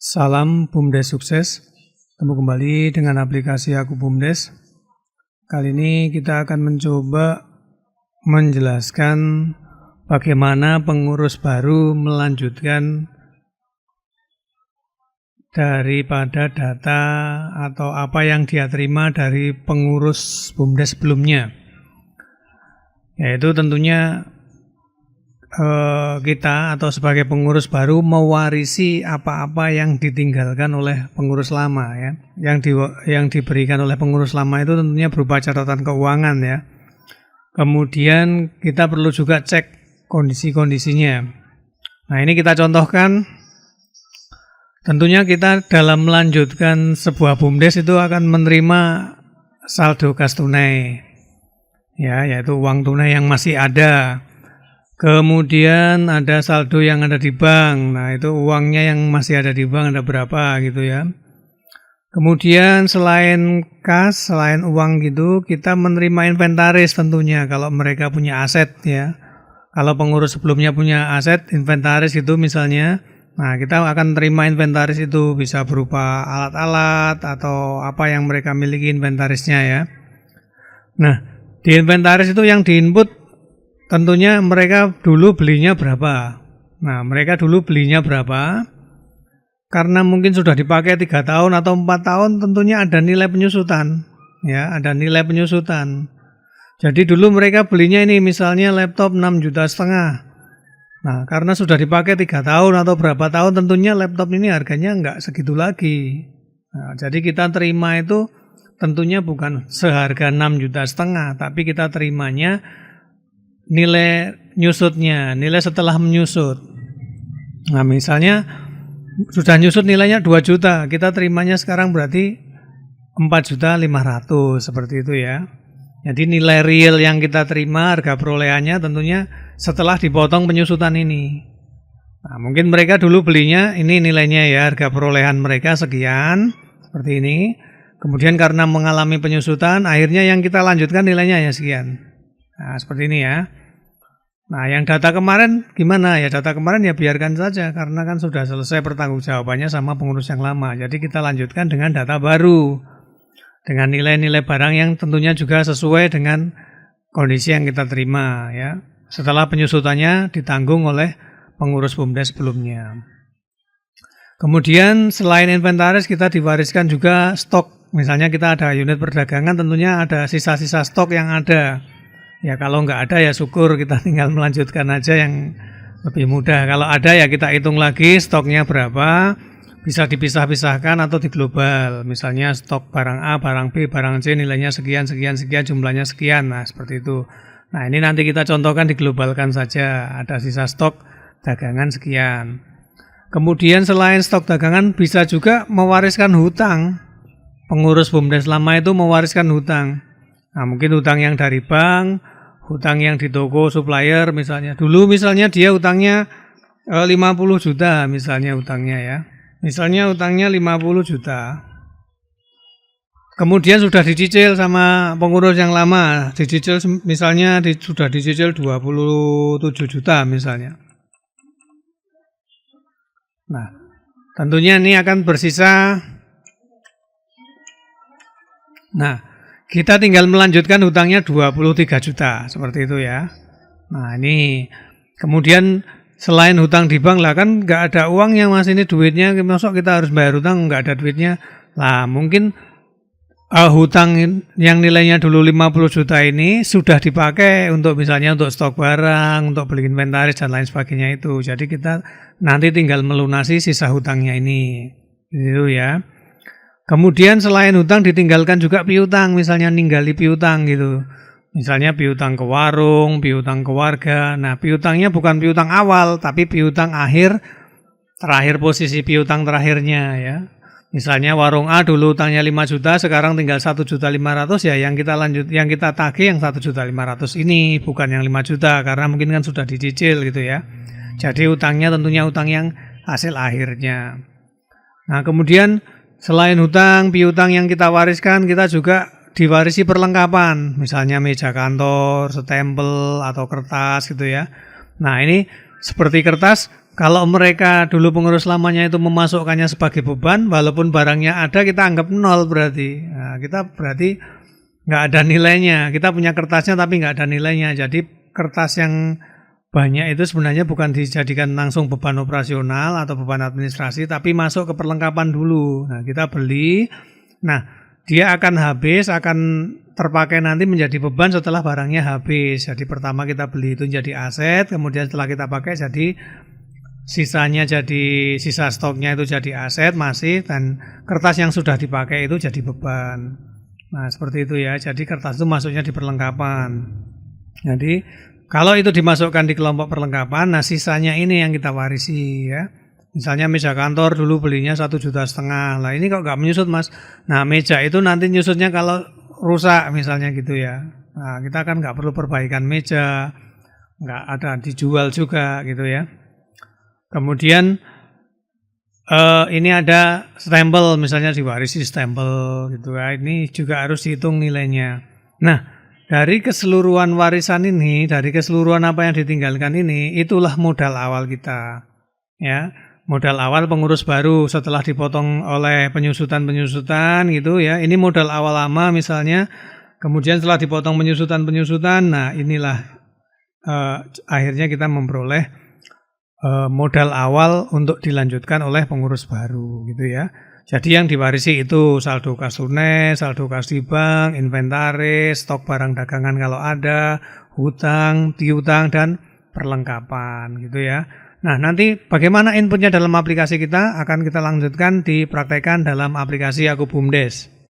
Salam BUMDes sukses. Ketemu kembali dengan aplikasi Aku BUMDes. Kali ini kita akan mencoba menjelaskan bagaimana pengurus baru melanjutkan daripada data atau apa yang dia terima dari pengurus BUMDes sebelumnya. Yaitu tentunya kita atau sebagai pengurus baru mewarisi apa-apa yang ditinggalkan oleh pengurus lama ya. Yang diberikan oleh pengurus lama itu tentunya berupa catatan keuangan ya. Kemudian kita perlu juga cek kondisi-kondisinya. Nah, ini kita contohkan. Tentunya kita dalam melanjutkan sebuah BUMDes itu akan menerima saldo kas tunai. Ya, yaitu uang tunai yang masih ada. Kemudian ada saldo yang ada di bank. Nah, itu uangnya yang masih ada di bank ada berapa gitu ya. Kemudian selain kas, selain uang gitu, kita menerima inventaris tentunya kalau mereka punya aset ya. Kalau pengurus sebelumnya punya aset, inventaris itu misalnya, nah kita akan terima inventaris itu bisa berupa alat-alat atau apa yang mereka miliki inventarisnya ya. Nah, di inventaris itu yang diinput tentunya mereka dulu belinya berapa. Nah, mereka dulu belinya berapa. Karena mungkin sudah dipakai 3 tahun atau 4 tahun, tentunya ada nilai penyusutan. Ya, ada nilai penyusutan. Jadi dulu mereka belinya ini misalnya laptop 6,5 juta. Nah, karena sudah dipakai 3 tahun atau berapa tahun, tentunya laptop ini harganya enggak segitu lagi. Nah, jadi kita terima itu tentunya bukan seharga 6,5 juta, tapi kita terimanya nilai nyusutnya, nilai setelah menyusut. Nah, misalnya sudah nyusut nilainya 2 juta, kita terimanya sekarang berarti 4,5 juta seperti itu ya. Jadi nilai real yang kita terima, harga perolehannya tentunya setelah dipotong penyusutan ini. Nah, mungkin mereka dulu belinya ini nilainya ya, harga perolehan mereka sekian, seperti ini. Kemudian karena mengalami penyusutan, akhirnya yang kita lanjutkan nilainya ya sekian. Nah, seperti ini ya. Nah, yang data kemarin gimana? Ya data kemarin ya biarkan saja karena kan sudah selesai pertanggungjawabannya sama pengurus yang lama. Jadi kita lanjutkan dengan data baru. Dengan nilai-nilai barang yang tentunya juga sesuai dengan kondisi yang kita terima ya. Setelah penyusutannya ditanggung oleh pengurus BUMDes sebelumnya. Kemudian selain inventaris kita diwariskan juga stok. Misalnya kita ada unit perdagangan, tentunya ada sisa-sisa stok yang ada. Ya kalau nggak ada ya syukur, kita tinggal melanjutkan aja yang lebih mudah. Kalau ada ya kita hitung lagi stoknya berapa, bisa dipisah-pisahkan atau diglobal. Misalnya stok barang A, barang B, barang C nilainya sekian, sekian, sekian, jumlahnya sekian. Nah seperti itu. Nah ini nanti kita contohkan diglobalkan saja, ada sisa stok dagangan sekian. Kemudian selain stok dagangan bisa juga mewariskan hutang. Pengurus BUMDes lama itu mewariskan hutang. Nah mungkin hutang yang dari bank, hutang yang di toko supplier misalnya. Dulu misalnya dia hutangnya 50 juta misalnya hutangnya ya. Misalnya hutangnya 50 juta. Kemudian sudah dicicil sama pengurus yang lama. Dicicil misalnya sudah dicicil 27 juta misalnya. Nah tentunya ini akan bersisa. Nah kita tinggal melanjutkan hutangnya 23 juta, seperti itu ya. Nah ini, kemudian selain hutang di bank lah kan nggak ada uang yang masih ini duitnya, masuk kita harus bayar hutang, nggak ada duitnya. Lah mungkin hutang yang nilainya dulu 50 juta ini sudah dipakai untuk misalnya untuk stok barang, untuk beli inventaris dan lain sebagainya itu. Jadi kita nanti tinggal melunasi sisa hutangnya ini, gitu ya. Kemudian selain hutang ditinggalkan juga piutang, misalnya ninggali piutang gitu. Misalnya piutang ke warung, piutang ke warga. Nah piutangnya bukan piutang awal, tapi piutang akhir, terakhir posisi piutang terakhirnya ya. Misalnya warung A dulu hutangnya 5 juta, sekarang tinggal 1,5 juta ya yang kita tagih yang 1,5 juta ini, bukan yang 5 juta karena mungkin kan sudah dicicil gitu ya. Jadi hutangnya tentunya hutang yang hasil akhirnya. Nah kemudian selain hutang, piutang yang kita wariskan, kita juga diwarisi perlengkapan. Misalnya meja kantor, stempel, atau kertas gitu ya. Nah ini seperti kertas, kalau mereka dulu pengurus lamanya itu memasukkannya sebagai beban, walaupun barangnya ada kita anggap nol berarti. Nah, kita berarti nggak ada nilainya. Kita punya kertasnya tapi nggak ada nilainya. Jadi kertas yang banyak itu sebenarnya bukan dijadikan langsung beban operasional atau beban administrasi, tapi masuk ke perlengkapan dulu. Nah, kita beli. Nah, dia akan habis, akan terpakai nanti menjadi beban setelah barangnya habis. Jadi pertama kita beli itu jadi aset, kemudian setelah kita pakai jadi sisanya, jadi sisa stoknya itu jadi aset masih, dan kertas yang sudah dipakai itu jadi beban. Nah, seperti itu ya. Jadi kertas itu masuknya di perlengkapan. Jadi kalau itu dimasukkan di kelompok perlengkapan, nah sisanya ini yang kita warisi ya. Misalnya meja kantor dulu belinya 1,5 juta. Lah ini kok nggak menyusut mas? Nah meja itu nanti nyusutnya kalau rusak misalnya gitu ya. Nah kita kan nggak perlu perbaikan meja, nggak ada dijual juga gitu ya. Kemudian ini ada stempel, misalnya diwarisi stempel gitu ya. Ini juga harus dihitung nilainya. Nah, dari keseluruhan warisan ini, dari keseluruhan apa yang ditinggalkan ini, itulah modal awal kita. Ya, modal awal pengurus baru setelah dipotong oleh penyusutan-penyusutan gitu ya. Ini modal awal lama misalnya. Kemudian setelah dipotong penyusutan-penyusutan, nah inilah akhirnya kita memperoleh modal awal untuk dilanjutkan oleh pengurus baru gitu ya. Jadi yang diwarisi itu saldo kas lunes, saldo kas di bank, inventaris, stok barang dagangan kalau ada, hutang, piutang dan perlengkapan gitu ya. Nah, nanti bagaimana inputnya dalam aplikasi kita akan kita lanjutkan dipraktekkan dalam aplikasi Aku BUMDes.